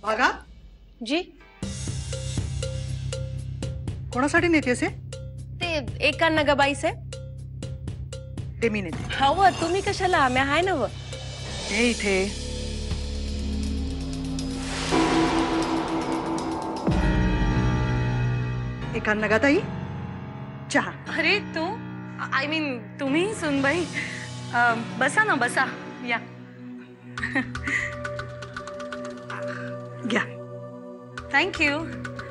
भागा जी कोणासाठी नेतेस हे? ते एका नगाबाईस आहे. ते मी नेते. हवं तुम्ही कशाला आम्ही हाय नव. हे इथे एका नगाताई चहा. अरे तू आय मीन तुम्ही सुनबाई बसा ना बसा या. घ्या. थँक्यू.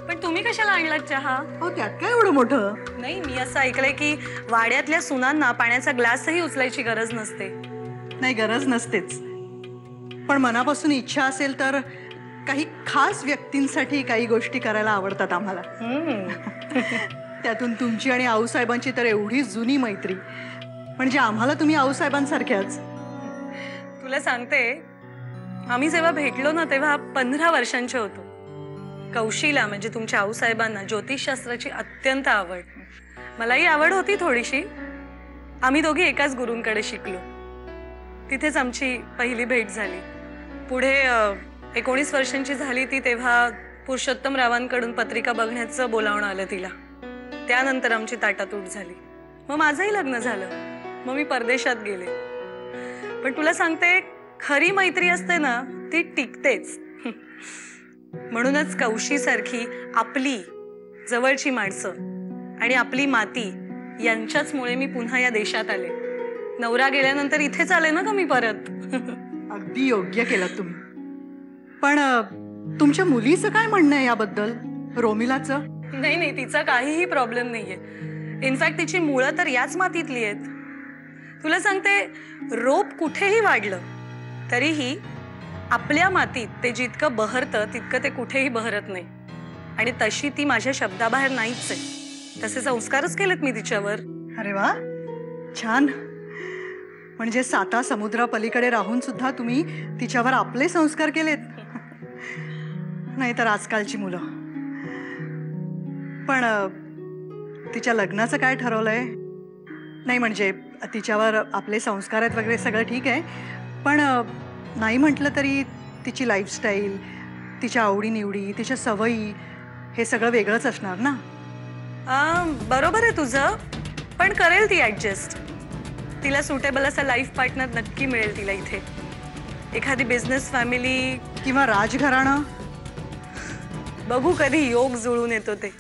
पण तुम्ही कशाला आणलात चहा? हो त्यात काय एवढं मोठं? नाही मी असं ऐकलंय की वाड्यातल्या सुनांना पाण्याचा ग्लासही उचलायची गरज नसते. नाही गरज नसतेच, पण मनापासून इच्छा असेल तर काही खास व्यक्तींसाठी काही गोष्टी करायला आवडतात आम्हाला. त्यातून तुमची आणि आऊसाहेबांची तर एवढी जुनी मैत्री, म्हणजे आम्हाला तुम्ही आऊसाहेबांसारख्याच. तुला सांगते आम्ही जेव्हा भेटलो ना तेव्हा 15 वर्षांचे होतो. कौशीला म्हणजे तुमच्या आऊसाहेबांना ज्योतिषशास्त्राची अत्यंत आवड. मलाही आवड होती थोडीशी. आम्ही दोघी एकाच गुरूंकडे शिकलो. तिथेच आमची पहिली भेट झाली. पुढे 19 वर्षांची झाली ती तेव्हा पुरुषोत्तमरावांकडून पत्रिका बघण्याचं बोलावणं आलं तिला. त्यानंतर आमची ताटातूट झाली. मग माझंही लग्न झालं. मग मी परदेशात गेले. पण तुला सांगते खरी मैत्री असते ना ती टिकतेच. म्हणूनच कौशीसारखी आपली जवळची माणसं आणि आपली माती यांच्याचमुळे मी पुन्हा या देशात आले. नवरा गेल्यानंतर इथेच आले ना का मी परत. अगदी योग्य केलं तुम्ही. पण तुमच्या मुलीचं काय म्हणणं आहे याबद्दल? रोमिलाचं? नाही नाही तिचा काहीही प्रॉब्लेम नाहीये. इनफॅक्ट तिची मुळं तर याच मातीतली आहेत. तुला सांगते रोप कुठेही वाढलं तरीही आपल्या मातीत ते जितकं बहरतं तितकं ते कुठेही बहरत नाही. आणि तशी ती माझ्या शब्दाबाहेर नाहीच आहे. तसे संस्कारच केलेत मी तिच्यावर. अरे वा छान. म्हणजे 7 समुद्रापलीकडे राहून सुद्धा तुम्ही तिच्यावर आपले संस्कार केलेत. नाही तर आजकालची मुलं. पण तिच्या लग्नाचं काय ठरवलंय? नाही म्हणजे तिच्यावर आपले संस्कार आहेत वगैरे सगळं ठीक आहे, पण नाही म्हटलं तरी तिची लाईफस्टाईल, तिच्या आवडीनिवडी, तिच्या सवयी हे सगळं वेगळंच असणार ना. बरोबर आहे तुझं, पण करेल ती ऍडजस्ट. तिला सुटेबल असा लाईफ पार्टनर नक्की मिळेल तिला इथे. एखादी बिझनेस फॅमिली किंवा राजघराणं. बघू कधी योग जुळून येतो ते.